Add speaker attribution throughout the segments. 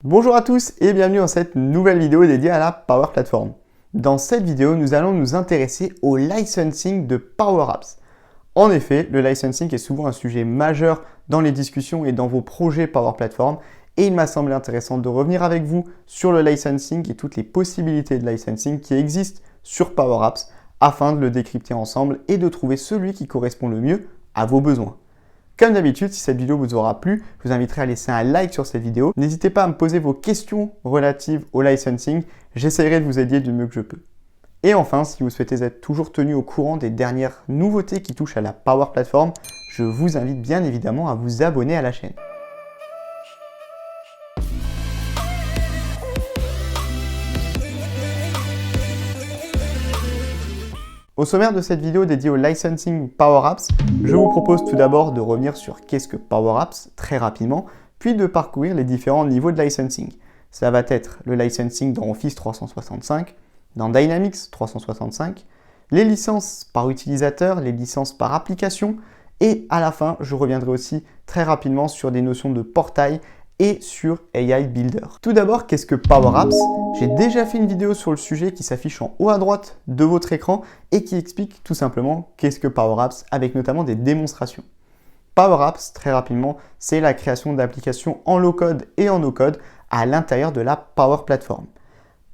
Speaker 1: Bonjour à tous et bienvenue dans cette nouvelle vidéo dédiée à la Power Platform. Dans cette vidéo, nous allons nous intéresser au licensing de Power Apps. En effet, le licensing est souvent un sujet majeur dans les discussions et dans vos projets Power Platform et il m'a semblé intéressant de revenir avec vous sur le licensing et toutes les possibilités de licensing qui existent sur Power Apps afin de le décrypter ensemble et de trouver celui qui correspond le mieux à vos besoins. Comme d'habitude, si cette vidéo vous aura plu, je vous inviterai à laisser un like sur cette vidéo. N'hésitez pas à me poser vos questions relatives au licensing. J'essaierai de vous aider du mieux que je peux. Et enfin, si vous souhaitez être toujours tenu au courant des dernières nouveautés qui touchent à la Power Platform, je vous invite bien évidemment à vous abonner à la chaîne. Au sommaire de cette vidéo dédiée au licensing Power Apps, je vous propose tout d'abord de revenir sur qu'est-ce que Power Apps très rapidement, puis de parcourir les différents niveaux de licensing. Ça va être le licensing dans Office 365, dans Dynamics 365, les licences par utilisateur, les licences par application, et à la fin, je reviendrai aussi très rapidement sur des notions de portail et sur AI Builder. Tout d'abord, qu'est-ce que Power Apps? J'ai déjà fait une vidéo sur le sujet qui s'affiche en haut à droite de votre écran et qui explique tout simplement qu'est-ce que Power Apps avec notamment des démonstrations. Power Apps, très rapidement, c'est la création d'applications en low-code et en no-code à l'intérieur de la Power Platform.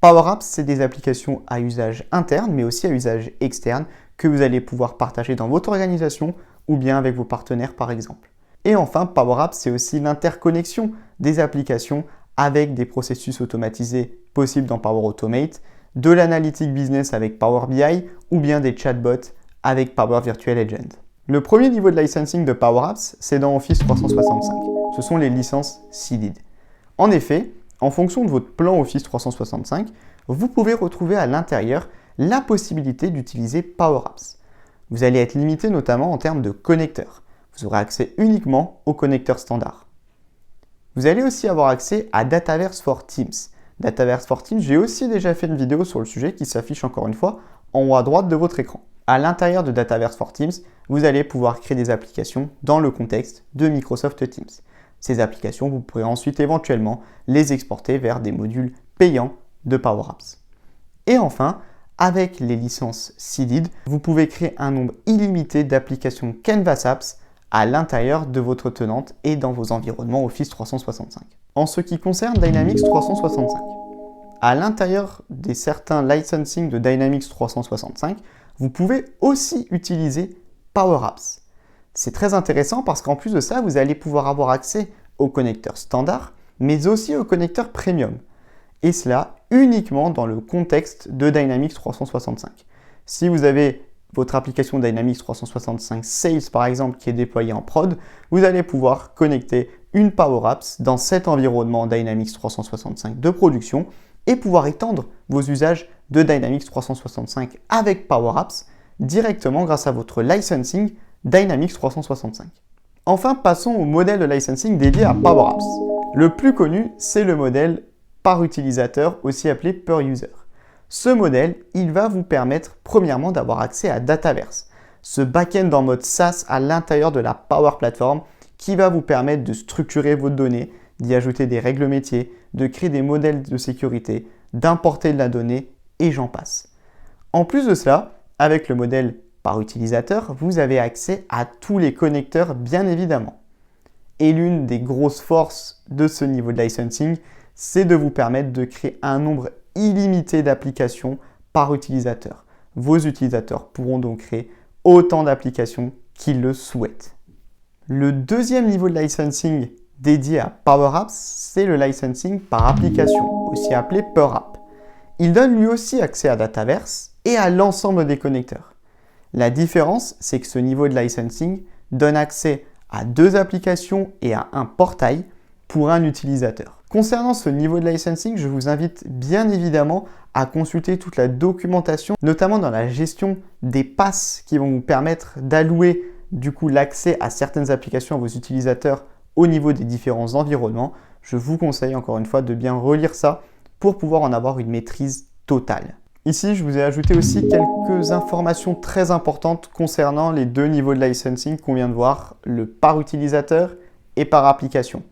Speaker 1: Power Apps, c'est des applications à usage interne mais aussi à usage externe que vous allez pouvoir partager dans votre organisation ou bien avec vos partenaires par exemple. Et enfin, Power Apps, c'est aussi l'interconnexion des applications avec des processus automatisés possibles dans Power Automate, de l'analytique business avec Power BI ou bien des chatbots avec Power Virtual Agent. Le premier niveau de licensing de Power Apps, c'est dans Office 365. Ce sont les licences seeded. En effet, en fonction de votre plan Office 365, vous pouvez retrouver à l'intérieur la possibilité d'utiliser Power Apps. Vous allez être limité notamment en termes de connecteurs. Vous aurez accès uniquement aux connecteurs standards. Vous allez aussi avoir accès à Dataverse for Teams. Dataverse for Teams, j'ai aussi déjà fait une vidéo sur le sujet qui s'affiche encore une fois en haut à droite de votre écran. À l'intérieur de Dataverse for Teams, vous allez pouvoir créer des applications dans le contexte de Microsoft Teams. Ces applications, vous pourrez ensuite éventuellement les exporter vers des modules payants de Power Apps. Et enfin, avec les licences seeded, vous pouvez créer un nombre illimité d'applications Canvas Apps à l'intérieur de votre tenante et dans vos environnements Office 365. En ce qui concerne Dynamics 365, à l'intérieur des certains licensing de Dynamics 365, vous pouvez aussi utiliser Power Apps. C'est très intéressant parce qu'en plus de ça, vous allez pouvoir avoir accès aux connecteurs standards, mais aussi aux connecteurs premium. Et cela uniquement dans le contexte de Dynamics 365. Si vous avez votre application Dynamics 365 Sales par exemple qui est déployée en prod, vous allez pouvoir connecter une Power Apps dans cet environnement Dynamics 365 de production et pouvoir étendre vos usages de Dynamics 365 avec Power Apps directement grâce à votre licensing Dynamics 365. Enfin, passons au modèle de licensing dédié à Power Apps. Le plus connu, c'est le modèle par utilisateur, aussi appelé per user. Ce modèle, il va vous permettre premièrement d'avoir accès à Dataverse, ce back-end en mode SaaS à l'intérieur de la Power Platform qui va vous permettre de structurer vos données, d'y ajouter des règles métiers, de créer des modèles de sécurité, d'importer de la donnée et j'en passe. En plus de cela, avec le modèle par utilisateur, vous avez accès à tous les connecteurs bien évidemment. Et l'une des grosses forces de ce niveau de licensing, c'est de vous permettre de créer un nombre illimité d'applications par utilisateur. Vos utilisateurs pourront donc créer autant d'applications qu'ils le souhaitent. Le deuxième niveau de licensing dédié à Power Apps, c'est le licensing par application, aussi appelé Per App. Il donne lui aussi accès à Dataverse et à l'ensemble des connecteurs. La différence, c'est que ce niveau de licensing donne accès à 2 applications et à un portail pour un utilisateur. Concernant ce niveau de licensing, je vous invite bien évidemment à consulter toute la documentation, notamment dans la gestion des passes qui vont vous permettre d'allouer du coup l'accès à certaines applications à vos utilisateurs au niveau des différents environnements. Je vous conseille encore une fois de bien relire ça pour pouvoir en avoir une maîtrise totale. Ici, je vous ai ajouté aussi quelques informations très importantes concernant les 2 niveaux de licensing qu'on vient de voir, le par utilisateur et par application.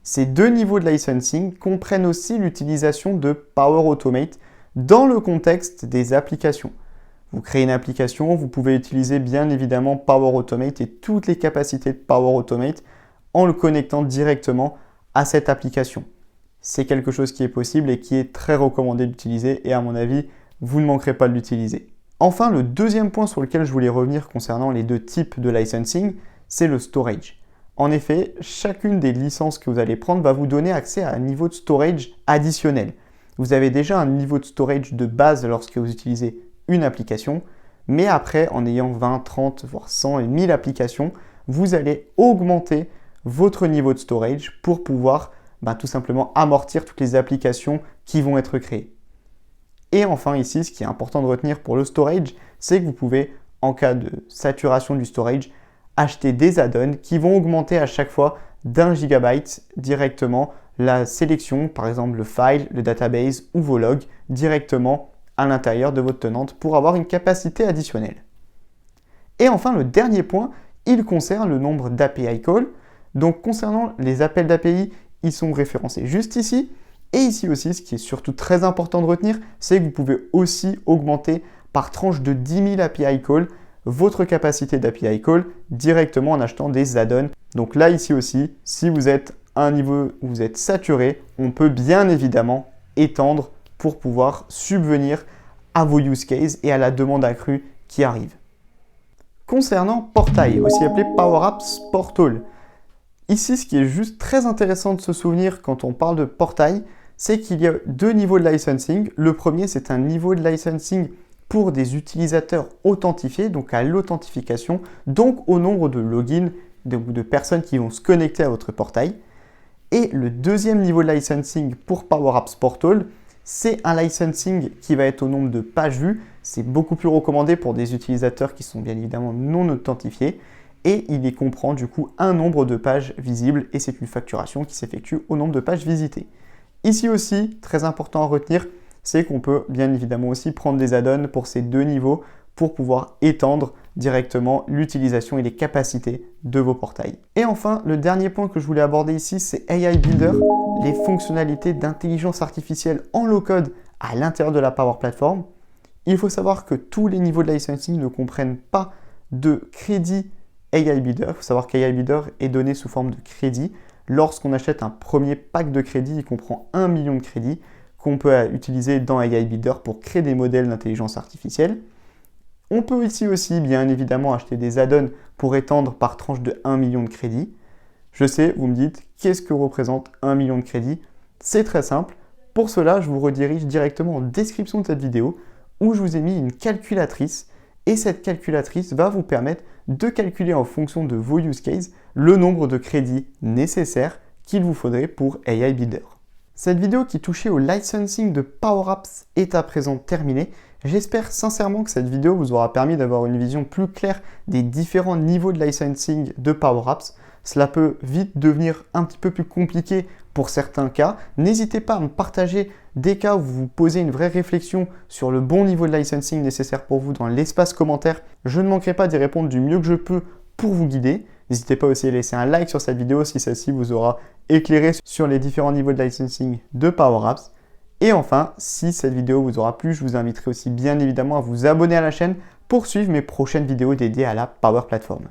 Speaker 1: Ces deux niveaux de licensing comprennent aussi l'utilisation de Power Automate dans le contexte des applications. Vous créez une application, vous pouvez utiliser bien évidemment Power Automate et toutes les capacités de Power Automate en le connectant directement à cette application. C'est quelque chose qui est possible et qui est très recommandé d'utiliser et à mon avis, vous ne manquerez pas de l'utiliser. Enfin, le deuxième point sur lequel je voulais revenir concernant les deux types de licensing, c'est le storage. En effet, chacune des licences que vous allez prendre va vous donner accès à un niveau de storage additionnel. Vous avez déjà un niveau de storage de base lorsque vous utilisez une application, mais après, en ayant 20, 30, voire 100 et 1000 applications, vous allez augmenter votre niveau de storage pour pouvoir tout simplement amortir toutes les applications qui vont être créées. Et enfin ici, ce qui est important de retenir pour le storage, c'est que vous pouvez, en cas de saturation du storage, acheter des add-ons qui vont augmenter à chaque fois d'1 gigabyte directement la sélection, par exemple le file, le database ou vos logs directement à l'intérieur de votre tenante pour avoir une capacité additionnelle. Et enfin, le dernier point, il concerne le nombre d'API calls. Donc concernant les appels d'API, ils sont référencés juste ici. Et ici aussi, ce qui est surtout très important de retenir, c'est que vous pouvez aussi augmenter par tranche de 10 000 API calls votre capacité d'API call directement en achetant des add-ons. Donc là, ici aussi, si vous êtes à un niveau où vous êtes saturé, on peut bien évidemment étendre pour pouvoir subvenir à vos use cases et à la demande accrue qui arrive. Concernant Portail, aussi appelé Power Apps Portal, ici, ce qui est juste très intéressant de se souvenir quand on parle de Portail, c'est qu'il y a deux niveaux de licensing. Le premier, c'est un niveau de licensing pour des utilisateurs authentifiés, donc à l'authentification, donc au nombre de logins, de personnes qui vont se connecter à votre portail. Et le deuxième niveau de licensing pour Power Apps Portal, c'est un licensing qui va être au nombre de pages vues. C'est beaucoup plus recommandé pour des utilisateurs qui sont bien évidemment non authentifiés. Et il y comprend du coup un nombre de pages visibles et c'est une facturation qui s'effectue au nombre de pages visitées. Ici aussi, très important à retenir, c'est qu'on peut bien évidemment aussi prendre des add-ons pour ces deux niveaux pour pouvoir étendre directement l'utilisation et les capacités de vos portails. Et enfin, le dernier point que je voulais aborder ici, c'est AI Builder, les fonctionnalités d'intelligence artificielle en low-code à l'intérieur de la Power Platform. Il faut savoir que tous les niveaux de licensing ne comprennent pas de crédit AI Builder. Il faut savoir qu'AI Builder est donné sous forme de crédit. Lorsqu'on achète un premier pack de crédit, il comprend 1 million de crédits qu'on peut utiliser dans AI Builder pour créer des modèles d'intelligence artificielle. On peut ici aussi, bien évidemment, acheter des add-ons pour étendre par tranche de 1 million de crédits. Je sais, vous me dites, qu'est-ce que représente 1 million de crédits? C'est très simple. Pour cela, je vous redirige directement en description de cette vidéo où je vous ai mis une calculatrice et cette calculatrice va vous permettre de calculer en fonction de vos use cases le nombre de crédits nécessaires qu'il vous faudrait pour AI Builder. Cette vidéo qui touchait au licensing de Power Apps est à présent terminée. J'espère sincèrement que cette vidéo vous aura permis d'avoir une vision plus claire des différents niveaux de licensing de Power Apps. Cela peut vite devenir un petit peu plus compliqué pour certains cas. N'hésitez pas à me partager des cas où vous vous posez une vraie réflexion sur le bon niveau de licensing nécessaire pour vous dans l'espace commentaire. Je ne manquerai pas d'y répondre du mieux que je peux pour vous guider. N'hésitez pas aussi à laisser un like sur cette vidéo si celle-ci vous aura éclairé sur les différents niveaux de licensing de Power Apps. Et enfin, si cette vidéo vous aura plu, je vous inviterai aussi bien évidemment à vous abonner à la chaîne pour suivre mes prochaines vidéos dédiées à la Power Platform.